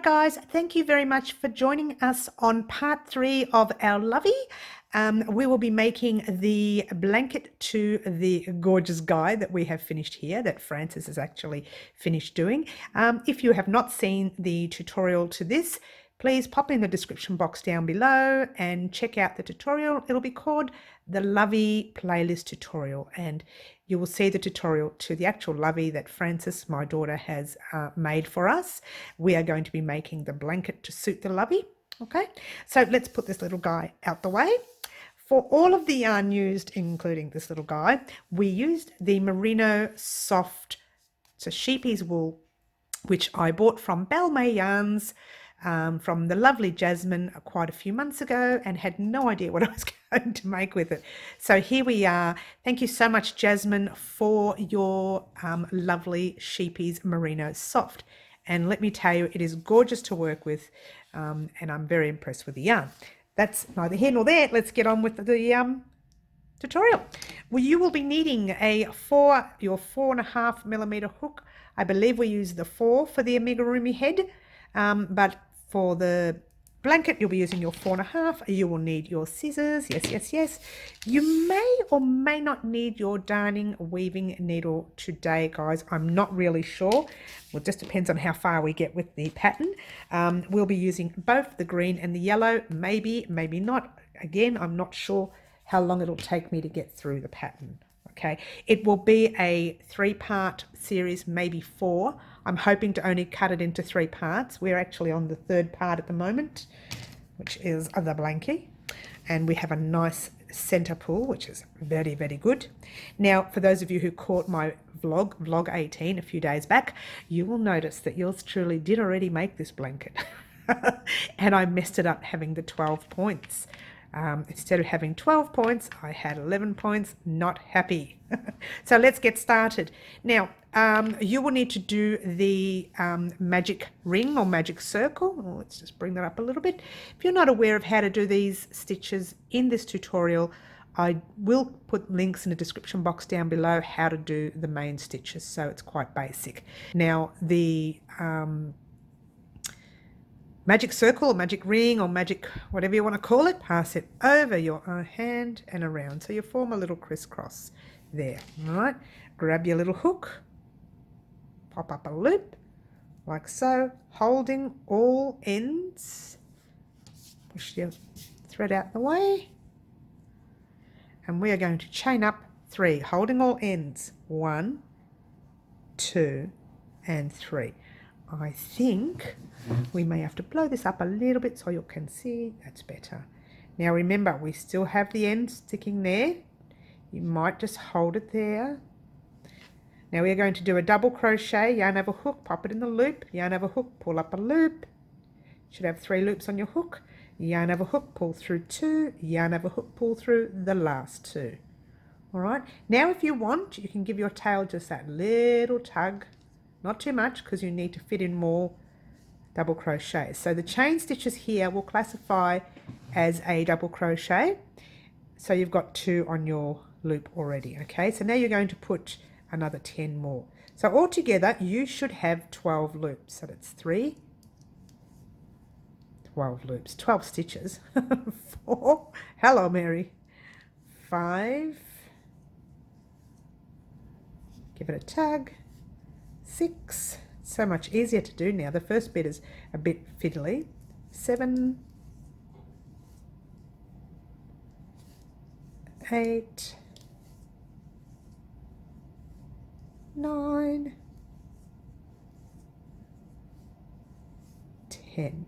right, guys, thank you very much for joining us on part 3 of our Lovey. We will be making the blanket to the gorgeous guy that we have finished here, that Frances has actually finished doing. If you have not seen the tutorial to this, please pop in the description box down below and check out the tutorial. It'll be called the Lovey playlist tutorial, and you will see the tutorial to the actual Lovey that Frances, my daughter, has made for us. We are going to be making the blanket to suit the Lovey. Okay, so let's put this little guy out the way. For all of the yarn used, including this little guy, we used the Merino Soft, so sheepy's wool, which I bought from Balmain Yarns, from the lovely Jasmine quite a few months ago, and had no idea what I was going to make with it. So here we are. Thank you so much, Jasmine, for your lovely sheepy's Merino Soft. And let me tell you, it is gorgeous to work with, and I'm very impressed with the yarn. That's neither here nor there. Let's get on with the tutorial. Well, you will be needing your 4.5mm hook. I believe we use the 4 for the Amigurumi head, but for the blanket you'll be using your 4.5. You will need your scissors. Yes. You may or may not need your darning weaving needle today, guys. I'm not really sure. Well, it just depends on how far we get with the pattern. We'll be using both the green and the yellow. Maybe not. Again, I'm not sure how long it'll take me to get through the pattern. Okay, it will be a 3-part series, maybe 4. I'm hoping to only cut it into 3 parts. We're actually on the 3rd part at the moment, which is the blankie, and we have a nice center pull, which is very, very good. Now, for those of you who caught my vlog 18 a few days back, you will notice that yours truly did already make this blanket and I messed it up having the 12 points. Instead of having 12 points, I had 11 points. Not happy. So let's get started. Now, you will need to do the magic ring or magic circle. Well, let's just bring that up a little bit. If you're not aware of how to do these stitches in this tutorial, I will put links in the description box down below how to do the main stitches, so it's quite basic. Now, the magic circle or magic ring or magic whatever you want to call it, pass it over your hand and around, so you form a little crisscross there. All right, grab your little hook, pop up a loop like so, holding all ends, push your thread out the way, and we are going to chain up 3, holding all ends, 1, 2 and 3. I think we may have to blow this up a little bit so you can see. That's better. Now remember, we still have the end sticking there. You might just hold it there. Now we are going to do a double crochet, yarn over hook, pop it in the loop, yarn over hook, pull up a loop. Should have 3 loops on your hook, yarn over hook, pull through 2, yarn over hook, pull through the last 2. All right, now if you want, you can give your tail just that little tug. Not too much, because you need to fit in more double crochets. So the chain stitches here will classify as a double crochet. So you've got 2 on your loop already. Okay, so now you're going to put another 10 more. So altogether you should have 12 loops. So that's 3, 12 loops, 12 stitches. 4, hello Mary, 5, give it a tug, 6, so much easier to do now. The first bit is a bit fiddly. 7, 8, 9, 10.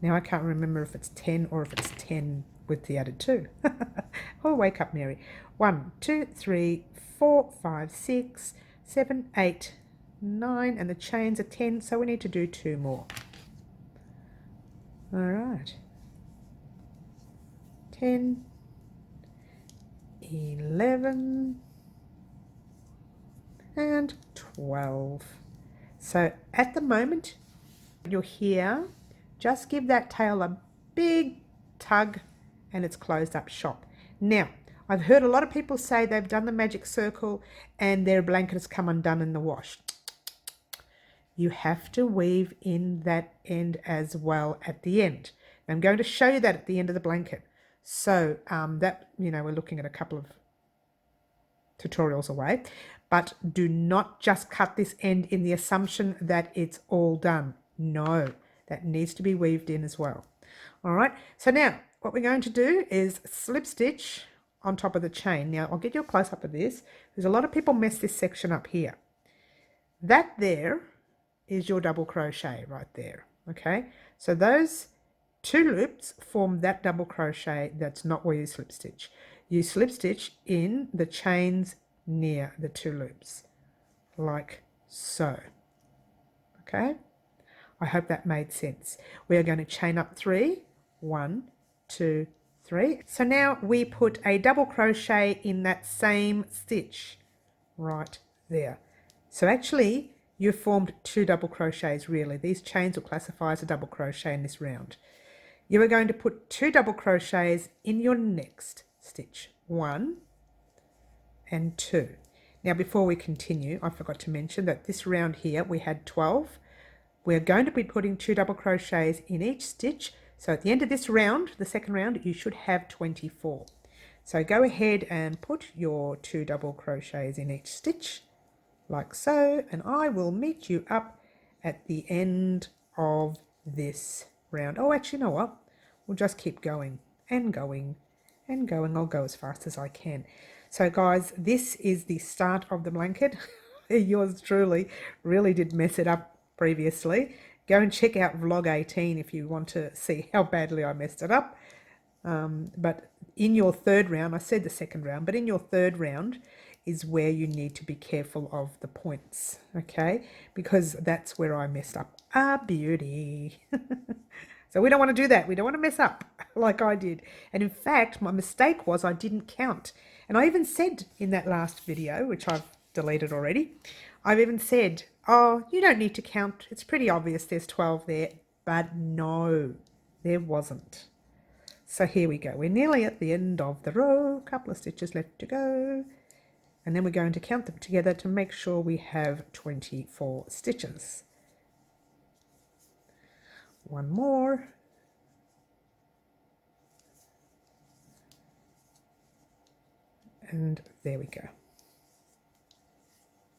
Now I can't remember if it's 10 or if it's 10 with the added 2. Oh, wake up, Mary. 1, 2, 3, 4, 5, 6, 7, 8, 9, and the chains are 10, so we need to do 2 more. All right. 10, 11, and 12. So at the moment, you're here. Just give that tail a big tug and it's closed up shop. Now, I've heard a lot of people say they've done the magic circle and their blanket has come undone in the wash. you have to weave in that end as well at the end. I'm going to show you that at the end of the blanket. So that, we're looking at a couple of tutorials away, but do not just cut this end in the assumption that it's all done. No, that needs to be weaved in as well. All right, so now what we're going to do is slip stitch on top of the chain. Now I'll get you a close up of this. There's a lot of people mess this section up here. That there is your double crochet right there. Okay, so those two loops form that double crochet. That's not where you slip stitch. You slip stitch in the chains near the two loops, like so. Okay, I hope that made sense. We are going to chain up 3, 1, 2, 3. So now we put a double crochet in that same stitch right there. So actually you've formed 2 double crochets really. These chains will classify as a double crochet in this round. You are going to put 2 double crochets in your next stitch, 1 and 2. Now before we continue, I forgot to mention that this round here we had 12. We're going to be putting 2 double crochets in each stitch. So at the end of this round, the second round, you should have 24. So go ahead and put your 2 double crochets in each stitch like so, and I will meet you up at the end of this round. Oh, actually, you know what? We'll just keep going and going and going. I'll go as fast as I can. So guys, this is the start of the blanket. Yours truly really did mess it up previously. Go and check out vlog 18 if you want to see how badly I messed it up. But in your third round, I said the second round, but in your third round is where you need to be careful of the points, okay? Because that's where I messed up a beauty. So we don't want to do that. We don't want to mess up like I did. And in fact, my mistake was I didn't count. And I even said in that last video, which I've deleted already, I've even said, oh, you don't need to count. It's pretty obvious there's 12 there. But no, there wasn't. So here we go. We're nearly at the end of the row. A couple of stitches left to go. And then we're going to count them together to make sure we have 24 stitches. One more. And there we go.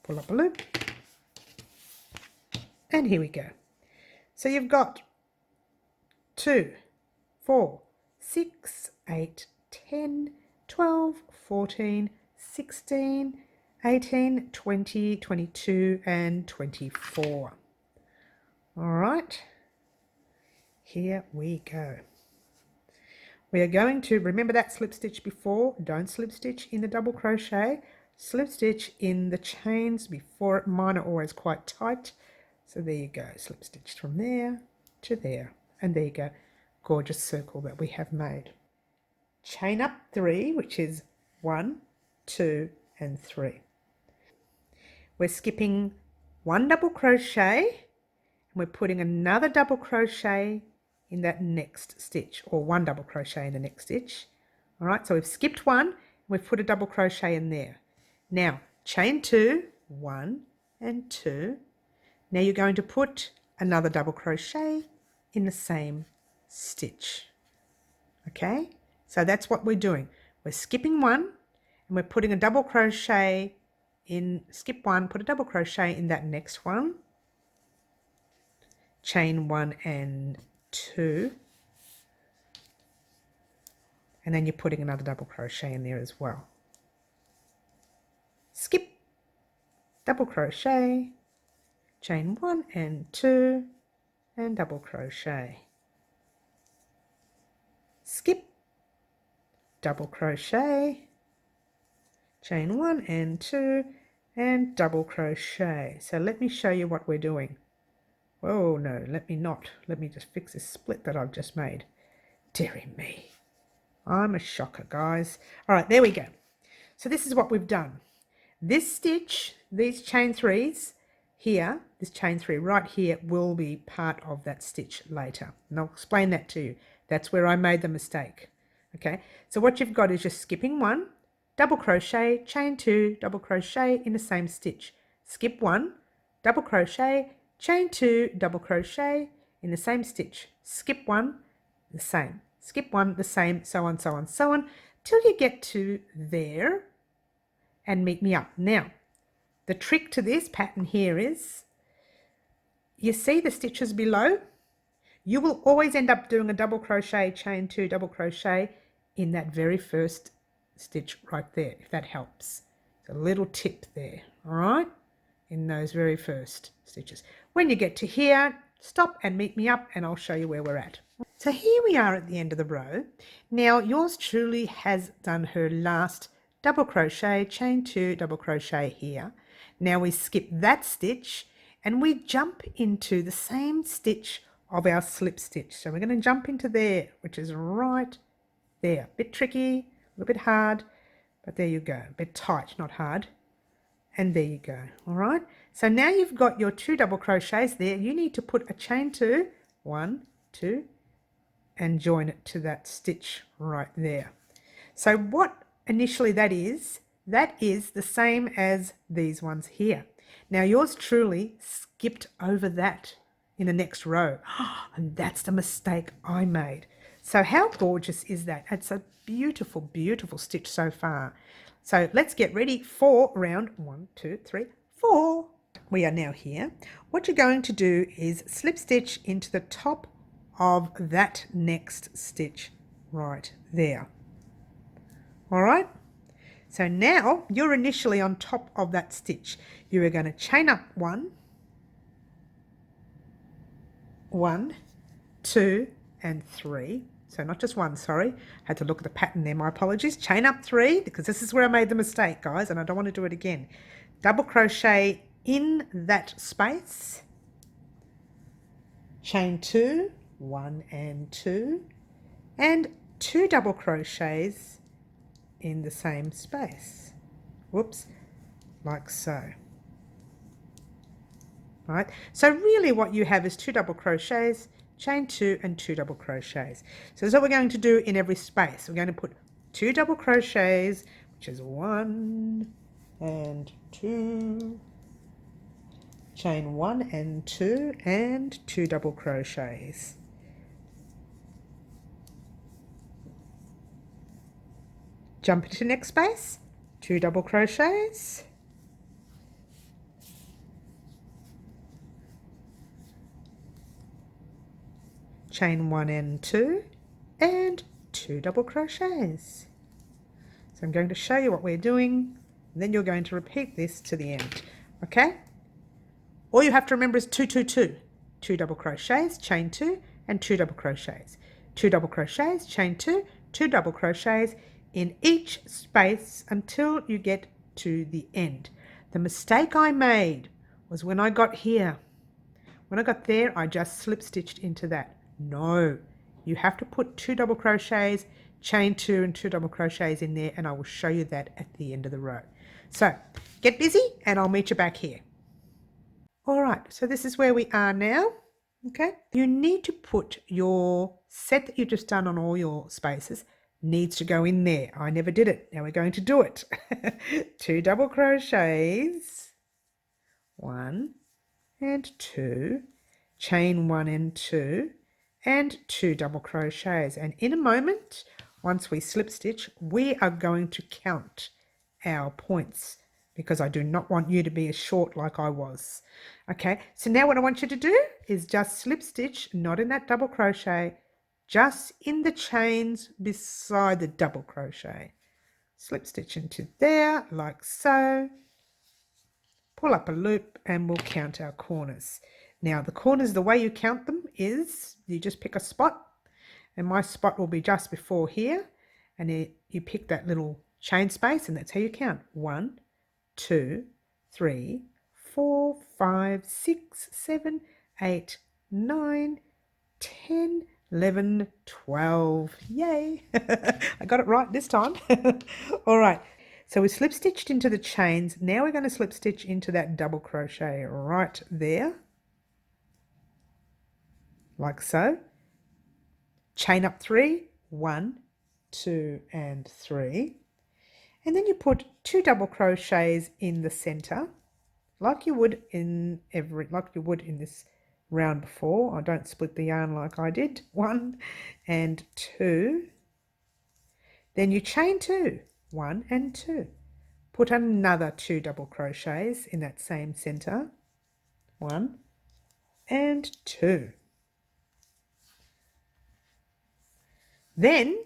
Pull up a loop. And here we go. So you've got 2, 4, 6, 8, 10, 12, 14, 16, 18, 20, 22, and 24. All right. Here we go. We are going to, remember that slip stitch before, don't slip stitch in the double crochet, slip stitch in the chains before it. Mine are always quite tight. So there you go, slip stitch from there to there. And there you go, gorgeous circle that we have made. Chain up 3, which is 1, 2, and 3. We're skipping 1 double crochet, and we're putting another double crochet in that next stitch, or 1 double crochet in the next stitch. All right, so we've skipped 1, and we've put a double crochet in there. Now chain 2, 1 and 2. Now you're going to put another double crochet in the same stitch. Okay, so that's what we're doing. We're skipping 1 and we're putting a double crochet in, skip 1, put a double crochet in that next one, chain 1 and 2, and then you're putting another double crochet in there as well. Skip, double crochet, chain 1 and 2, and double crochet. Skip, double crochet, chain 1 and 2, and double crochet. So let me show you what we're doing. Oh no, let me not. Let me just fix this split that I've just made. Dearie me. I'm a shocker, guys. All right, there we go. So this is what we've done. This stitch, these chain 3s here, this chain 3 right here will be part of that stitch later. And I'll explain that to you. That's where I made the mistake. Okay, so what you've got is just skipping 1, double crochet, chain 2, double crochet in the same stitch. Skip 1, double crochet, chain 2, double crochet in the same stitch, skip 1, the same, skip 1, the same, so on, so on, so on, till you get to there and meet me up. Now, the trick to this pattern here is, you see the stitches below? You will always end up doing a double crochet, chain 2, double crochet in that very first stitch right there, if that helps. It's a little tip there, all right, in those very first stitches. When you get to here, stop and meet me up and I'll show you where we're at. So here we are at the end of the row. Now yours truly has done her last double crochet, chain 2, double crochet here. Now we skip that stitch and we jump into the same stitch of our slip stitch. So we're going to jump into there, which is right there. A bit tricky, a little bit hard, but there you go. A bit tight, not hard. And there you go. All right. So now you've got your 2 double crochets there. You need to put a chain 2, 1, 2, and join it to that stitch right there. So what initially that is the same as these ones here. Now yours truly skipped over that in the next row. And that's the mistake I made. So how gorgeous is that? It's a beautiful, beautiful stitch so far. So let's get ready for round 1, 2, 3, 4. We are now here. What you're going to do is slip stitch into the top of that next stitch right there. All right. So now you're initially on top of that stitch. You are going to chain up 1, 1, 2, and 3. So not just 1, sorry. I had to look at the pattern there, my apologies. Chain up 3, because this is where I made the mistake, guys, and I don't want to do it again. Double crochet in that space. Chain 2, 1 and 2, and 2 double crochets in the same space. Whoops, like so. Right, so really what you have is 2 double crochets, chain 2 and 2 double crochets. So that's what we're going to do in every space. We're going to put 2 double crochets, which is 1 and 2, chain 1 and 2, and 2 double crochets. Jump into the next space, 2 double crochets, chain 1 and 2, and 2 double crochets. So I'm going to show you what we're doing, and then you're going to repeat this to the end. Okay? All you have to remember is 2, 2, 2. 2 double crochets, chain 2, and 2 double crochets. 2 double crochets, chain 2, 2 double crochets in each space until you get to the end. The mistake I made was when I got here. When I got there, I just slip stitched into that. No, you have to put 2 double crochets, chain 2 and 2 double crochets in there, and I will show you that at the end of the row. So get busy and I'll meet you back here. All right, so this is where we are now. Okay, you need to put your set that you've just done on all your spaces needs to go in there. I never did it. Now we're going to do it. 2 double crochets, 1 and 2, chain 1 and 2, and 2 double crochets. And in a moment, once we slip stitch, we are going to count our points because I do not want you to be as short like I was. Okay, so now what I want you to do is just slip stitch, not in that double crochet, just in the chains beside the double crochet. Slip stitch into there like so, pull up a loop, and we'll count our corners. Now the corners, the way you count them is you just pick a spot, and my spot will be just before here, and you pick that little chain space, and that's how you count. 1, 2, 3, 4, 5, 6, 7, 8, 9, 10, 11, 12. Yay! I got it right this time. All right. So we slip stitched into the chains. Now we're going to slip stitch into that double crochet right there. Like so. Chain up 3, 1, 2, and 3. And then you put 2 double crochets in the center. like you would in this round before. I don't split the yarn like I did. 1 and 2. Then you chain 2, 1 and 2. Put another 2 double crochets in that same center, 1 and 2. Then,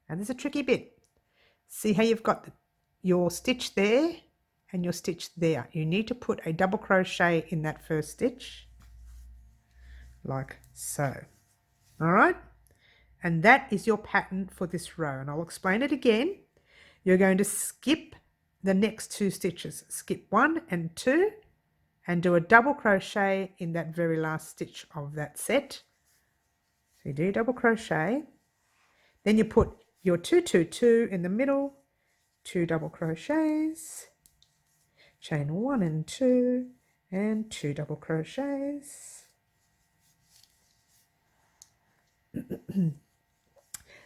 and there's a tricky bit. See how you've got your stitch there and your stitch there. You need to put a double crochet in that first stitch, like so. All right? And that is your pattern for this row. And I'll explain it again. You're going to skip the next 2 stitches. Skip 1 and 2 and do a double crochet in that very last stitch of that set. So you do double crochet. Then you put your 2, 2, 2 in the middle, 2 double crochets, chain 1 and 2 and 2 double crochets.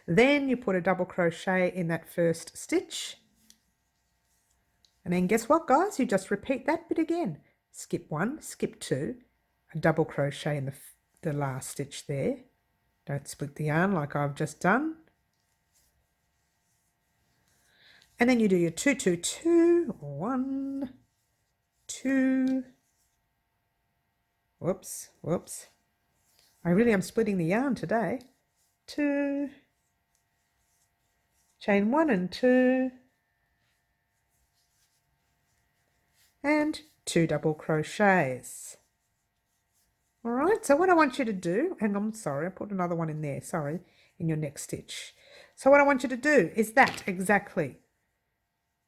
Then you put a double crochet in that first stitch. And then guess what, guys? You just repeat that bit again. Skip 1, skip 2, a double crochet in the last stitch there. Don't split the yarn like I've just done. And then you do your 2, 2, 2, 1, 2. Whoops. I really am splitting the yarn today. 2, chain 1 and 2, and 2 double crochets. All right, so what I want you to do, and I'm sorry, I put another one in there, sorry, in your next stitch. So what I want you to do is that exactly.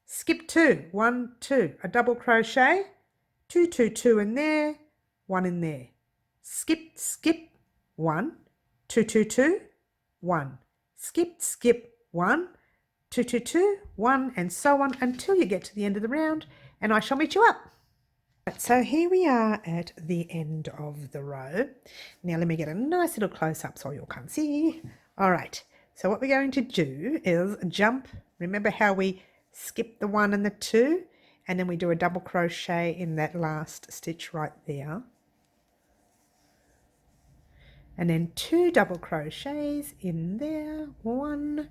Skip 2, 1, 2, a double crochet, 2, 2, 2 in there, 1 in there. Skip, 1, 2, 2, 2, 1. Skip, 1, 2, 2, 2, 1, and so on until you get to the end of the round, and I shall meet you up. So here we are at the end of the row. Now let me get a nice little close-up so you can see. All right, so what we're going to do is jump. Remember how we skip the 1 and the 2, and then we do a double crochet in that last stitch right there. And then 2 double crochets in there, 1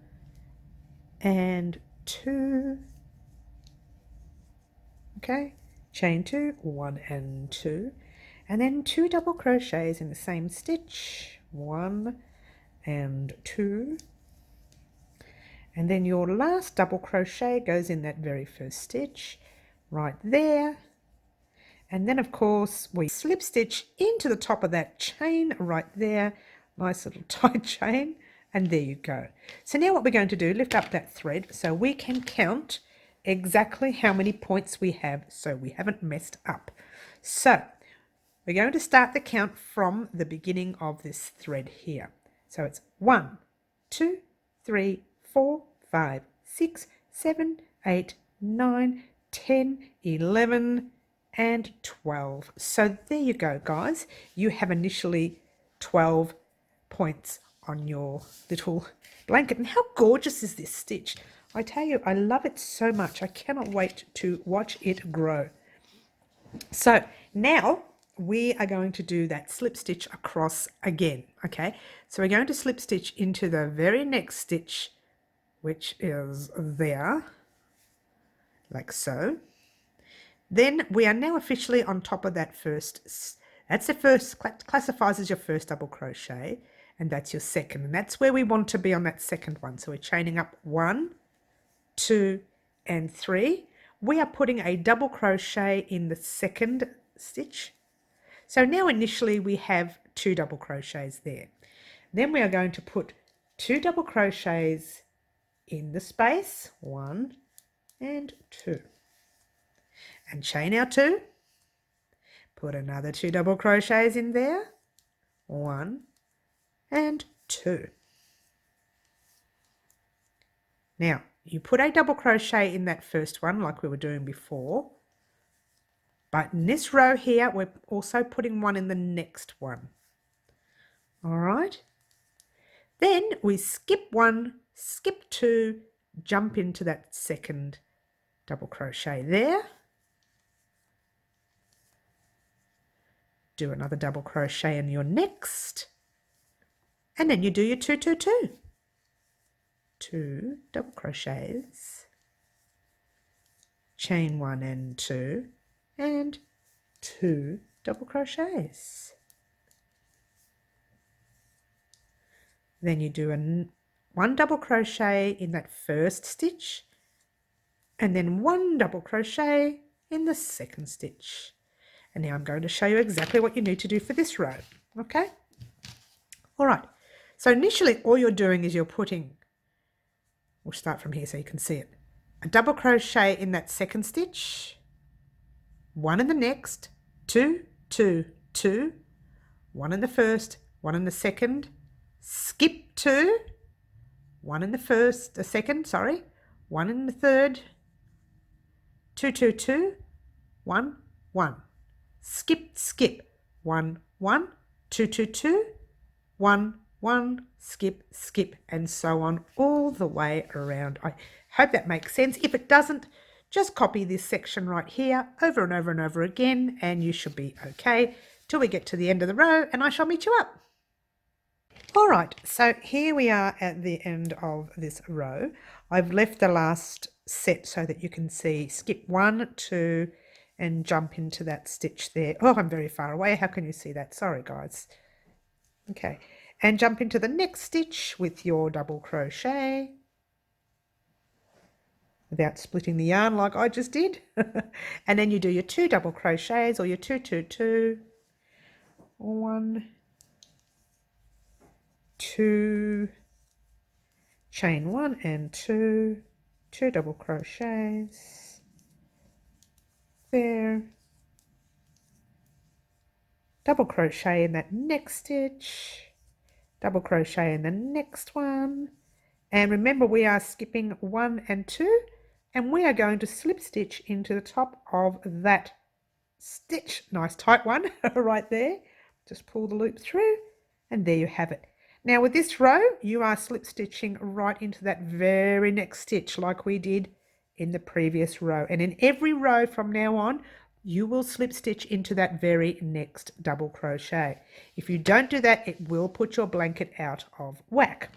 and 2. Okay, chain 2, 1 and 2, and then 2 double crochets in the same stitch, 1 and 2. And then your last double crochet goes in that very first stitch right there. And then of course we slip stitch into the top of that chain right there. Nice little tight chain. And there you go. So now what we're going to do, lift up that thread so we can count exactly how many points we have so we haven't messed up. So we're going to start the count from the beginning of this thread here. So it's 1, 2, 3, 4, 5, 6, 7, 8, 9, 10, 11, and 12. So there you go, guys. You have initially 12 points on your little blanket. And how gorgeous is this stitch? I tell you, I love it so much. I cannot wait to watch it grow. So now we are going to do that slip stitch across again. Okay, so we're going to slip stitch into the very next stitch, which is there, like so. Then we are now officially on top of that first. That's the first, classifies as your first double crochet, and that's your second, and that's where we want to be on that second one. So we're chaining up 1, 2, and 3. We are putting a double crochet in the second stitch. So now initially we have 2 double crochets there. Then we are going to put 2 double crochets in the space, 1 and 2, and chain our 2. Put another 2 double crochets in there, 1 and 2. Now you put a double crochet in that first one like we were doing before, but in this row here we're also putting one in the next one. All right, then we skip 1, skip 2, jump into that second double crochet there, do another double crochet in your next, and then you do your 2, 2, 2. 2 double crochets, chain 1 and 2, and 2 double crochets. Then you do 1 double crochet in that first stitch, and then 1 double crochet in the second stitch. And now I'm going to show you exactly what you need to do for this row. Okay? All right. So initially all you're doing is you're putting, we'll start from here so you can see it, a double crochet in that second stitch, 1 in the next, 2, 2, 2, 1 in the first, 1 in the second, skip 2, 1 in the first, the second, sorry, 1 in the third, 2, 2, 2, 1, 1, skip, skip, 1, 1, 2, 2, 2, 1, 1, skip, skip, and so on all the way around. I hope that makes sense. If it doesn't, just copy this section right here over and over and over again, and you should be okay till we get to the end of the row, and I shall meet you up. All right, so here we are at the end of this row. I've left the last set so that you can see skip 1, 2, and jump into that stitch there. Oh, I'm very far away. How can you see that? Sorry, guys. Okay, and jump into the next stitch with your double crochet without splitting the yarn like I just did. And then you do your 2 double crochets or your 2, 2, 2, 1, 2, chain 1 and 2, 2 double crochets there, double crochet in that next stitch, double crochet in the next one, and remember we are skipping 1 and 2, and we are going to slip stitch into the top of that stitch. Nice tight one right there. Just pull the loop through, and there you have it. Now with this row, you are slip stitching right into that very next stitch like we did in the previous row. And in every row from now on, you will slip stitch into that very next double crochet. If you don't do that, it will put your blanket out of whack.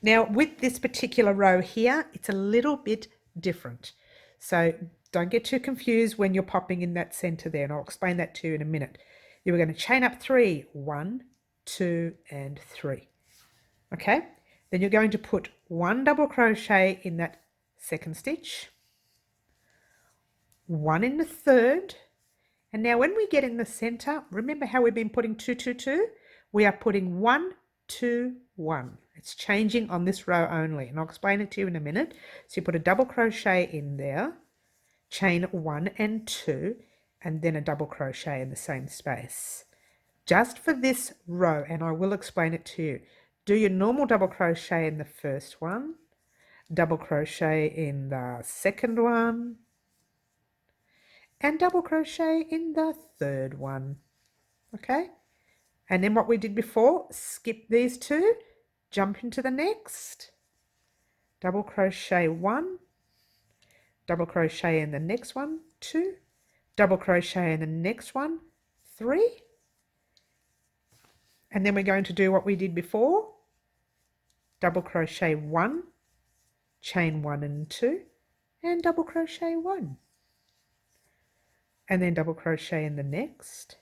Now with this particular row here, it's a little bit different. So don't get too confused when you're popping in that center there, and I'll explain that to you in a minute. You're going to chain up 3, 1, 2, and 3. Okay, then you're going to put 1 double crochet in that second stitch, 1 in the third, and now when we get in the center, remember how we've been putting 2, 2, 2? We are putting 1, 2, 1. It's changing on this row only, and I'll explain it to you in a minute. So you put a double crochet in there, chain 1 and 2, and then a double crochet in the same space. Just for this row, and I will explain it to you. Do your normal double crochet in the first one, double crochet in the second one, and double crochet in the third one. Okay, and then what we did before, skip these 2, jump into the next, double crochet 1, double crochet in the next one, 2, double crochet in the next one, 3, and then we're going to do what we did before, double crochet 1, chain 1 and 2, and double crochet 1, and then double crochet in the next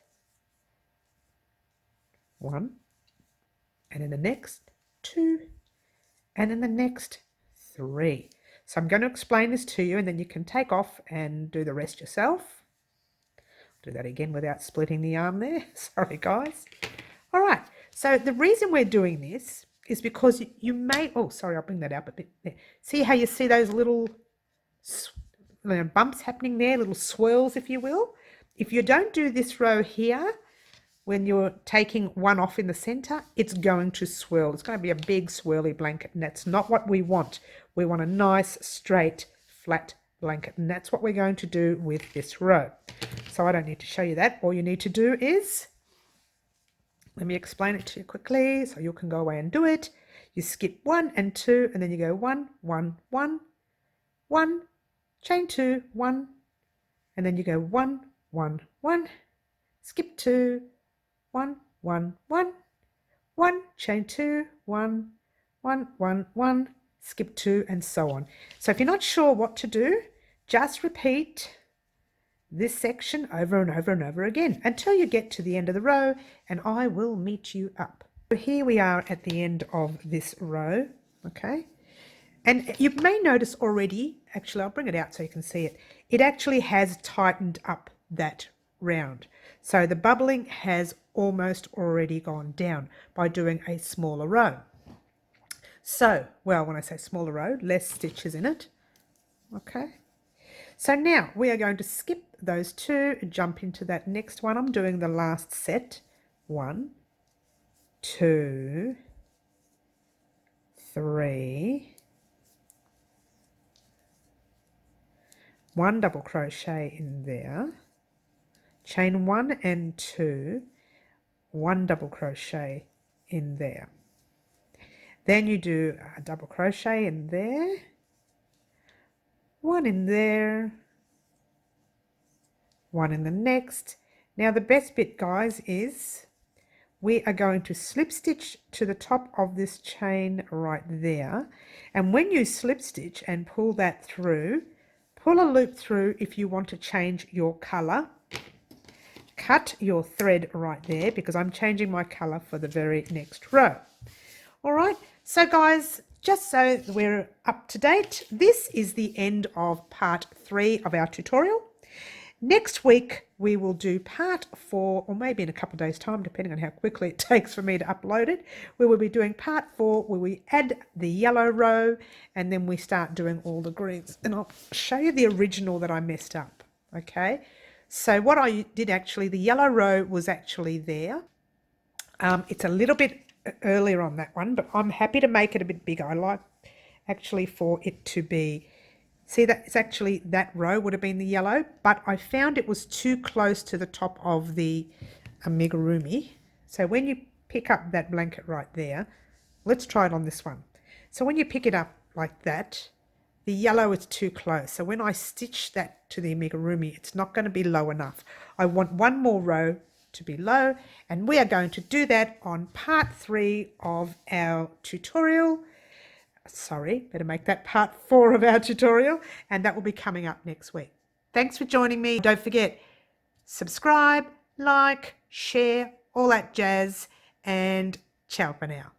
1, and in the next 2, and in the next 3. So I'm going to explain this to you, and then you can take off and do the rest yourself. Do that again without splitting the yarn there. Sorry guys. All right, so the reason we're doing this is because you may, oh sorry, I'll bring that up a bit there. See how you see those little bumps happening there, little swirls if you will. If you don't do this row here, when you're taking one off in the center, it's going to swirl. It's going to be a big swirly blanket, and that's not what we want. We want a nice, straight, flat blanket, and that's what we're going to do with this row. So I don't need to show you that. All you need to do is, let me explain it to you quickly so you can go away and do it. You skip 1 and 2, and then you go 1, 1, 1, 1, chain 2, 1, and then you go 1, 1, 1, skip 2, 1, 1, 1, 1, chain 2, 1, 1, 1, 1, skip 2, and so on. So if you're not sure what to do, just repeat this section over and over and over again until you get to the end of the row, and I will meet you up. So here we are at the end of this row, okay? And you may notice already, actually I'll bring it out so you can see it, it actually has tightened up that round. So the bubbling has almost already gone down by doing a smaller row. So, well, when I say smaller row, less stitches in it, okay? So now we are going to skip those 2 and jump into that next one. I'm doing the last set. 1, 2, 3, 1 double crochet in there, chain 1 and 2, 1 double crochet in there. Then you do a double crochet in there, 1 in there, 1 in the next. Now the best bit, guys, is we are going to slip stitch to the top of this chain right there, and when you slip stitch and pull that through, pull a loop through if you want to change your colour. Cut your thread right there because I'm changing my colour for the very next row. Alright, so guys, just so we're up to date, this is the end of part 3 of our tutorial. Next week we will do part 4, or maybe in a couple of days' time, depending on how quickly it takes for me to upload it. We will be doing part 4 where we add the yellow row and then we start doing all the greens. And I'll show you the original that I messed up, okay? So what I did actually, the yellow row was actually there. It's a little bit earlier on that one, but I'm happy to make it a bit bigger. I like actually for it to be, see that it's actually, that row would have been the yellow, but I found it was too close to the top of the amigurumi. So when you pick up that blanket right there, let's try it on this one. So when you pick it up like that, the yellow is too close. So when I stitch that to the amigurumi, it's not going to be low enough. I want one more row to be low, and we are going to do that on part 3 of our tutorial. Sorry, better make that part 4 of our tutorial, and that will be coming up next week. Thanks for joining me. Don't forget, subscribe, like, share, all that jazz, and ciao for now.